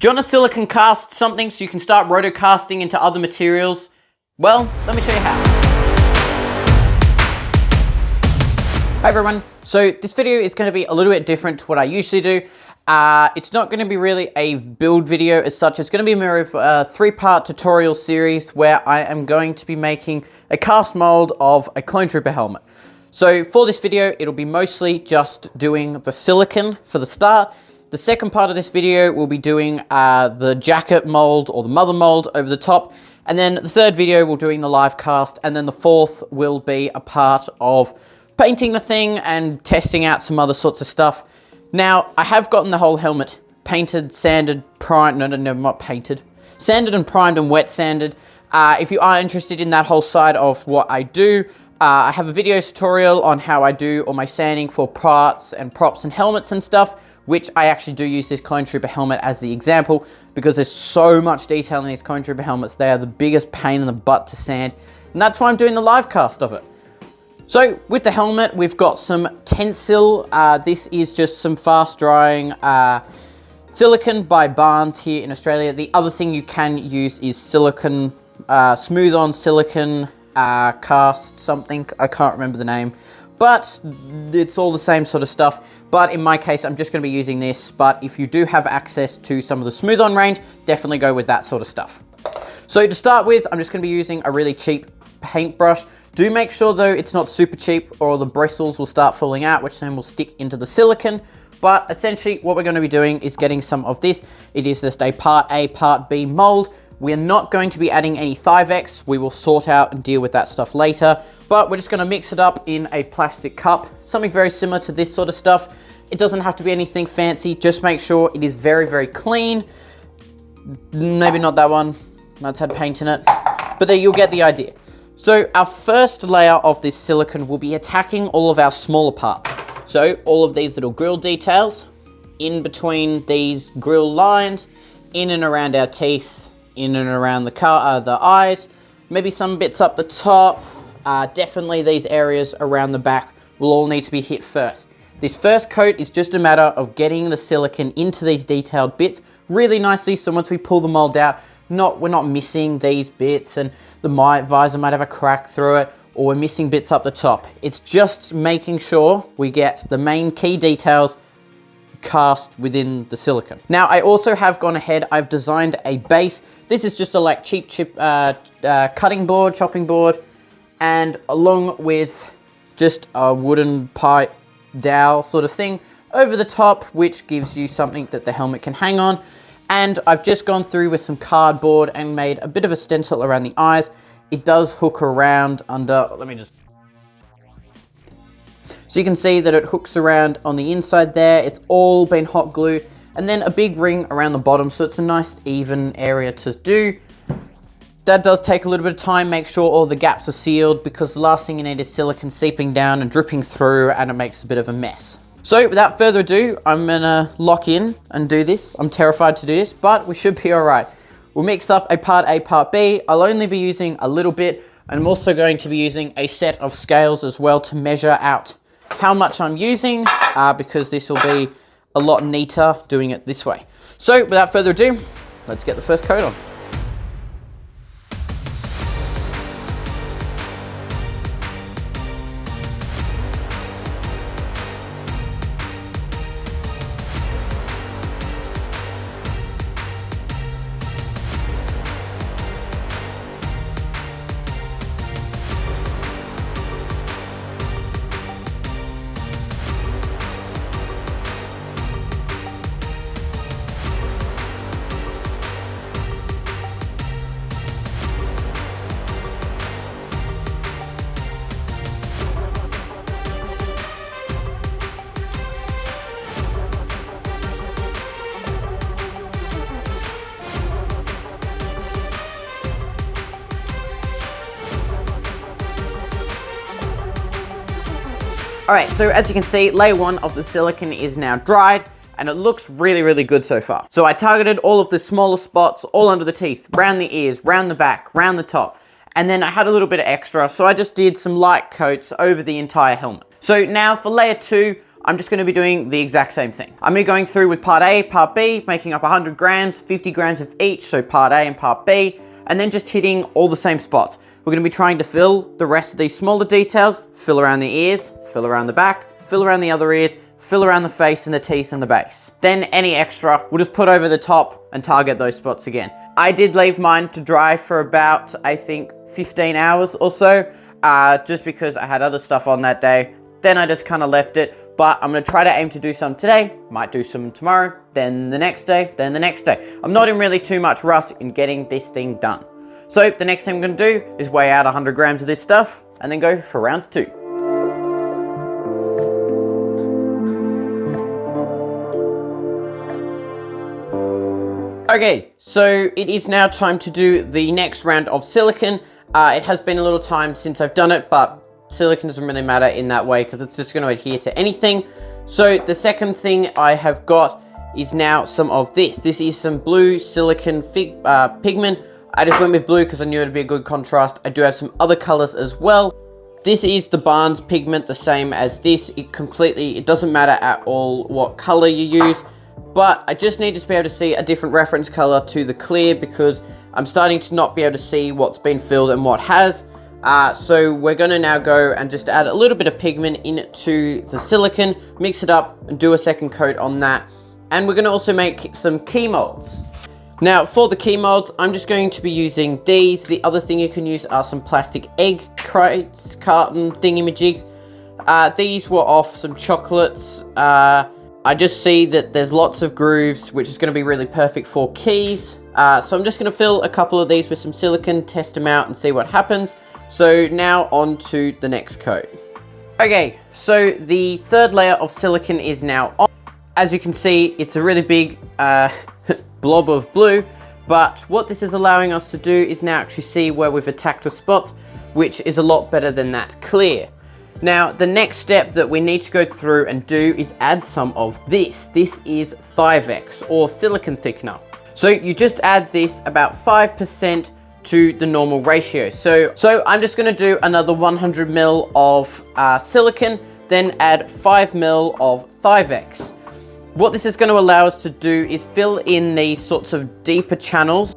Do you want to silicone cast something so you can start rotocasting into other materials? Well, let me show you how. Hi everyone, so this video is going to be a little bit different to what I usually do. It's not going to be really a build video as such. It's going to be more of a 3-part tutorial series where I am going to be making a cast mold of a clone trooper helmet. So for this video, it'll be mostly just doing the silicone for the start. The second part of this video will be doing the jacket mold or the mother mold over the top. And then the third video will be doing the live cast. And then the fourth will be a part of painting the thing and testing out some other sorts of stuff. Now, I have gotten the whole helmet painted, sanded, primed, no, not painted. Sanded and primed and wet sanded. If you are interested in that whole side of what I do, I have a video tutorial on how I do all my sanding for parts and props and helmets and stuff, which I actually do use this clone trooper helmet as the example because there's so much detail in these clone trooper helmets. They are the biggest pain in the butt to sand, and that's why I'm doing the live cast of it. So with the helmet, we've got some Tensil. This is just some fast drying silicone by Barnes here in Australia. The other thing you can use is silicone, smooth on silicone cast something. I can't remember the name, but it's all the same sort of stuff. But in my case, I'm just going to be using this. But if you do have access to some of the smooth on range, definitely go with that sort of stuff. So to start with, I'm just going to be using a really cheap paintbrush. Do make sure though it's not super cheap or the bristles will start falling out, which then will stick into the silicone. But essentially what we're going to be doing is getting some of this. It is just a part A, part B mold. We're not going to be adding any Thivex. We will sort out and deal with that stuff later. But we're just going to mix it up in a plastic cup. Something very similar to this sort of stuff. It doesn't have to be anything fancy. Just make sure it is very, very clean. Maybe not that one. That's had paint in it. But there, you'll get the idea. So our first layer of this silicone will be attacking all of our smaller parts. So all of these little grill details, in between these grill lines, in and around our teeth, in and around the eyes, maybe some bits up the top, definitely these areas around the back will all need to be hit first. This first coat is just a matter of getting the silicone into these detailed bits really nicely, so once we pull the mold out, we're not missing these bits and the visor might have a crack through it, or we're missing bits up the top. It's just making sure we get the main key details cast within the silicone. Now I also have gone ahead, I've designed a base. This is just a cheap cutting board, chopping board, and along with just a wooden pipe dowel sort of thing over the top, which gives you something that the helmet can hang on. And I've just gone through with some cardboard and made a bit of a stencil around the eyes. It does hook around under, so you can see that it hooks around on the inside there. It's all been hot glued, and then a big ring around the bottom, so it's a nice even area to do. That does take a little bit of time. Make sure all the gaps are sealed, because the last thing you need is silicone seeping down and dripping through, and it makes a bit of a mess. So without further ado, I'm gonna lock in and do this. I'm terrified to do this, but we should be all right. We'll mix up a part A, part B. I'll only be using a little bit. I'm also going to be using a set of scales as well to measure out how much I'm using, because this will be a lot neater doing it this way. So without further ado, let's get the first coat on. Alright, so as you can see, layer 1 of the silicone is now dried, and it looks really, really good so far. So I targeted all of the smaller spots, all under the teeth, round the ears, round the back, round the top, and then I had a little bit of extra, so I just did some light coats over the entire helmet. So now for layer 2, I'm just gonna be doing the exact same thing. I'm gonna be going through with part A, part B, making up 100 grams, 50 grams of each, so part A and part B, and then just hitting all the same spots. We're gonna be trying to fill the rest of these smaller details, fill around the ears, fill around the back, fill around the other ears, fill around the face and the teeth and the base. Then any extra, we'll just put over the top and target those spots again. I did leave mine to dry for about, I think, 15 hours or so, just because I had other stuff on that day. Then I just kind of left it. But I'm gonna try to aim to do some today, might do some tomorrow, then the next day, then the next day. I'm not in really too much rush in getting this thing done. So the next thing I'm gonna do is weigh out 100 grams of this stuff and then go for round 2. Okay, so it is now time to do the next round of silicone. It has been a little time since I've done it, but silicone doesn't really matter in that way because it's just going to adhere to anything. So the second thing I have got is now some of this. This is some blue silicone pigment. I just went with blue because I knew it would be a good contrast. I do have some other colors as well. This is the Barnes pigment, the same as this. It doesn't matter at all what color you use, but I just need to be able to see a different reference color to the clear because I'm starting to not be able to see what's been filled and what has. So we're gonna now go and just add a little bit of pigment into the silicone, mix it up and do a second coat on that. And we're gonna also make some key molds. Now for the key molds, I'm just going to be using these. The other thing you can use are some plastic egg crates, carton thingamajigs. These were off some chocolates. I just see that there's lots of grooves, which is gonna be really perfect for keys. So I'm just gonna fill a couple of these with some silicone, test them out and see what happens. So now on to the next coat. Okay, so the third layer of silicone is now on. As you can see, it's a really big blob of blue, but what this is allowing us to do is now actually see where we've attacked the spots, which is a lot better than that clear. Now, the next step that we need to go through and do is add some of this. This is Thivex or silicone thickener. So you just add this about 5% to the normal ratio. So I'm just gonna do another 100 ml of silicone, then add 5 ml of Thivex. What this is gonna allow us to do is fill in these sorts of deeper channels,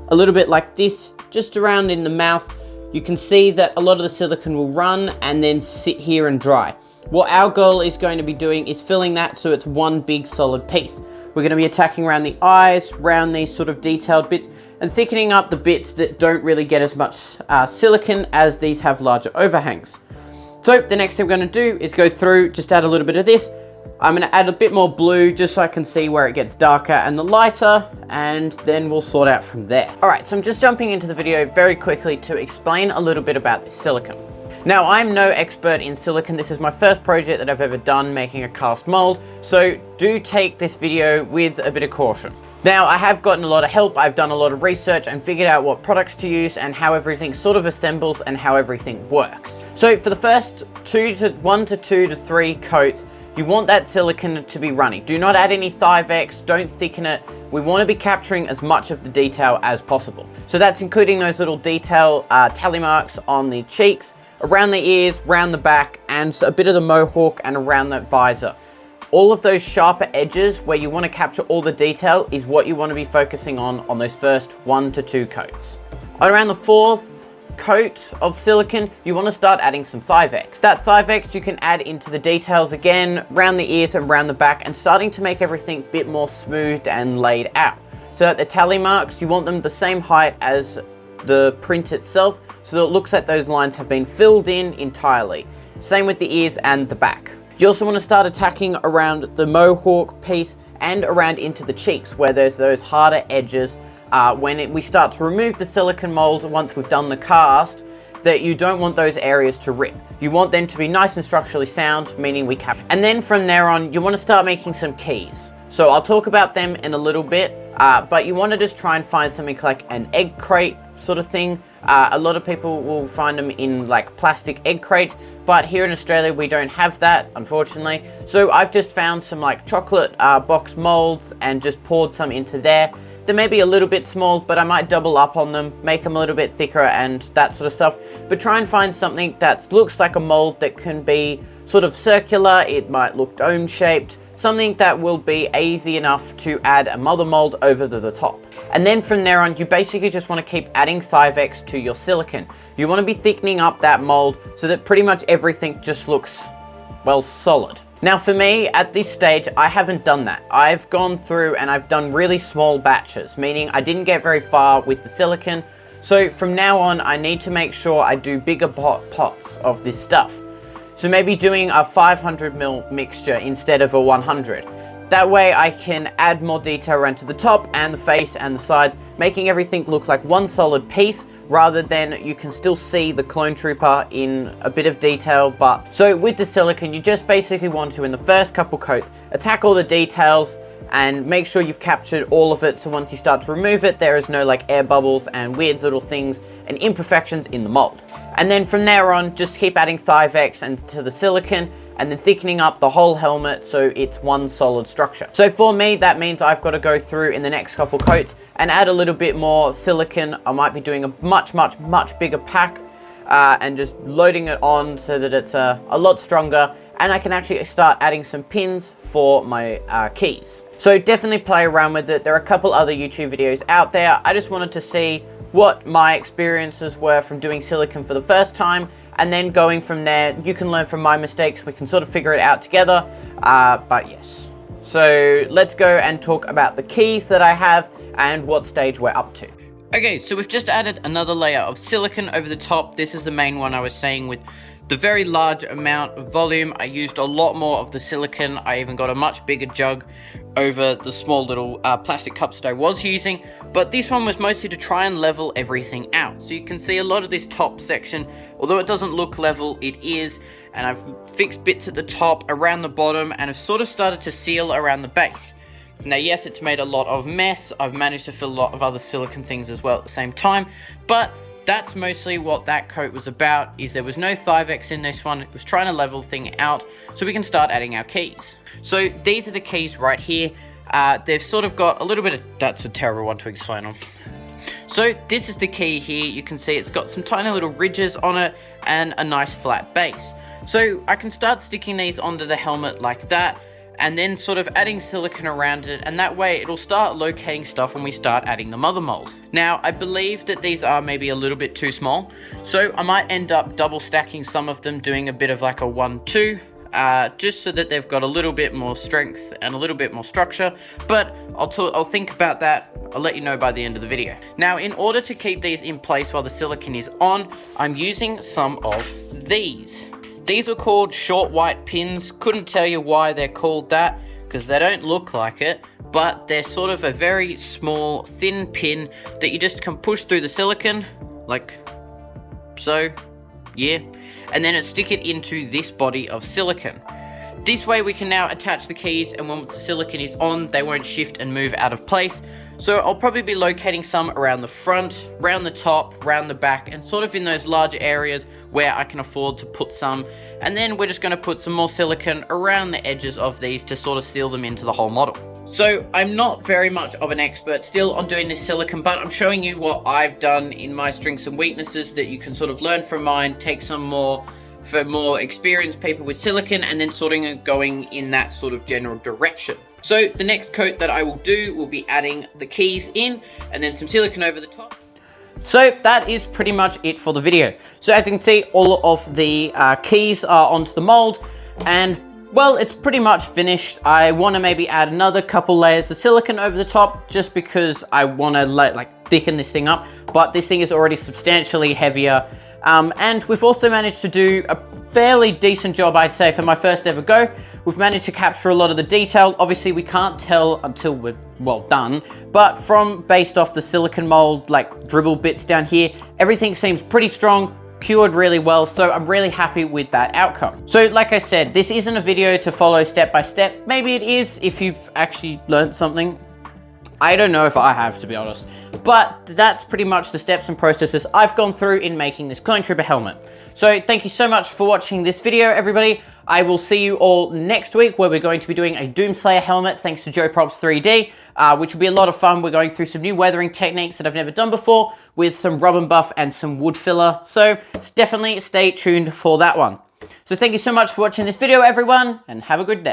a little bit like this, just around in the mouth. You can see that a lot of the silicone will run and then sit here and dry. What our goal is going to be doing is filling that so it's one big solid piece. We're going to be attacking around the eyes, around these sort of detailed bits, and thickening up the bits that don't really get as much silicone as these have larger overhangs. So the next thing we're going to do is go through, just add a little bit of this. I'm going to add a bit more blue just so I can see where it gets darker and the lighter, and then we'll sort out from there. All right, so I'm just jumping into the video very quickly to explain a little bit about this silicone. Now, I'm no expert in silicone. This is my first project that I've ever done making a cast mold, so do take this video with a bit of caution. Now, I have gotten a lot of help. I've done a lot of research and figured out what products to use and how everything sort of assembles and how everything works. So for the first 1 to 2 to 3 coats, you want that silicone to be runny. Do not add any Thivex, don't thicken it. We want to be capturing as much of the detail as possible. So that's including those little detail tally marks on the cheeks, around the ears, around the back, and a bit of the mohawk and around that visor. All of those sharper edges where you want to capture all the detail is what you want to be focusing on those first 1 to 2 coats. Around the 4th coat of silicone, you want to start adding some Thivex. That Thivex you can add into the details again, around the ears and around the back, and starting to make everything a bit more smoothed and laid out. So that the tally marks, you want them the same height as the print itself, so that it looks like those lines have been filled in entirely. Same with the ears and the back. You also want to start attacking around the mohawk piece and around into the cheeks where there's those harder edges. When we start to remove the silicone molds once we've done the cast, that you don't want those areas to rip. You want them to be nice and structurally sound, meaning we cap. And then from there on, you want to start making some keys. So I'll talk about them in a little bit, but you want to just try and find something like an egg crate sort of thing, A lot of people will find them in like plastic egg crates, but here in Australia we don't have that, unfortunately. So I've just found some like chocolate box molds and just poured some into there. They may be a little bit small, but I might double up on them, make them a little bit thicker and that sort of stuff. But try and find something that looks like a mold that can be sort of circular. It might look dome shaped, something that will be easy enough to add a mother mold over the top. And then from there on, you basically just want to keep adding Thivex to your silicone. You want to be thickening up that mold so that pretty much everything just looks, well, solid. Now for me, at this stage, I haven't done that. I've gone through and I've done really small batches, meaning I didn't get very far with the silicone. So from now on, I need to make sure I do bigger pots of this stuff. So maybe doing a 500 ml mixture instead of a 100. That way I can add more detail around to the top and the face and the sides, making everything look like one solid piece rather than you can still see the clone trooper in a bit of detail. But so with the silicone, you just basically want to, in the first couple coats, attack all the details and make sure you've captured all of it. So once you start to remove it, there is no like air bubbles and weird little things and imperfections in the mold. And then from there on, just keep adding Thivex and to the silicone and then thickening up the whole helmet so it's one solid structure. So for me, that means I've got to go through in the next couple coats and add a little bit more silicone. I might be doing a much bigger pack and just loading it on so that it's a lot stronger, and I can actually start adding some pins for my keys. So definitely play around with it. There are a couple other YouTube videos out there. I just wanted to see what my experiences were from doing silicone for the first time, and then going from there. You can learn from my mistakes. We can sort of figure it out together. But yes. So let's go and talk about the keys that I have and what stage we're up to. Okay, so we've just added another layer of silicone over the top. This is the main one I was saying with the very large amount of volume. I used a lot more of the silicone. I even got a much bigger jug over the small little plastic cups that I was using. But this one was mostly to try and level everything out. So you can see a lot of this top section, although it doesn't look level, it is. And I've fixed bits at the top, around the bottom, and I've sort of started to seal around the base. Now, yes, it's made a lot of mess. I've managed to fill a lot of other silicone things as well at the same time, but that's mostly what that coat was about, is there was no Thivex in this one. It was trying to level thing out so we can start adding our keys. So these are the keys right here. They've sort of got a little bit of, that's a terrible one to explain on. So this is the key here. You can see it's got some tiny little ridges on it and a nice flat base. So I can start sticking these onto the helmet like that, and then sort of adding silicone around it, and that way it'll start locating stuff when we start adding the mother mold. Now, I believe that these are maybe a little bit too small, so I might end up double stacking some of them, doing a bit of like a 1-2, just so that they've got a little bit more strength and a little bit more structure, but I'll think about that. I'll let you know by the end of the video. Now, in order to keep these in place while the silicone is on, I'm using some of these. These were called short white pins. Couldn't tell you why they're called that, because they don't look like it, but they're sort of a very small, thin pin that you just can push through the silicone, like so, yeah, and then stick it into this body of silicone. This way we can now attach the keys, and once the silicone is on, they won't shift and move out of place. So I'll probably be locating some around the front, around the top, around the back, and sort of in those larger areas where I can afford to put some. And then we're just going to put some more silicone around the edges of these to sort of seal them into the whole model. So I'm not very much of an expert still on doing this silicone, but I'm showing you what I've done in my strengths and weaknesses that you can sort of learn from mine, take some more for more experienced people with silicone, and then sort of going in that sort of general direction. So the next coat that I will do will be adding the keys in and then some silicone over the top. So that is pretty much it for the video. So as you can see, all of the keys are onto the mold, and well, it's pretty much finished. I want to maybe add another couple layers of silicone over the top just because I want to like thicken this thing up, but this thing is already substantially heavier. And we've also managed to do a fairly decent job, I'd say, for my first ever go. We've managed to capture a lot of the detail. Obviously, we can't tell until we're, well, done, but based off the silicone mold, like dribble bits down here, everything seems pretty strong, cured really well, so I'm really happy with that outcome. So like I said, this isn't a video to follow step by step. Maybe it is if you've actually learned something. I don't know if I have, to be honest. But that's pretty much the steps and processes I've gone through in making this Clone Trooper helmet. So thank you so much for watching this video, everybody. I will see you all next week, where we're going to be doing a Doomslayer helmet thanks to Joe Props 3D, which will be a lot of fun. We're going through some new weathering techniques that I've never done before with some rub and buff and some wood filler. So definitely stay tuned for that one. So thank you so much for watching this video, everyone, and have a good day.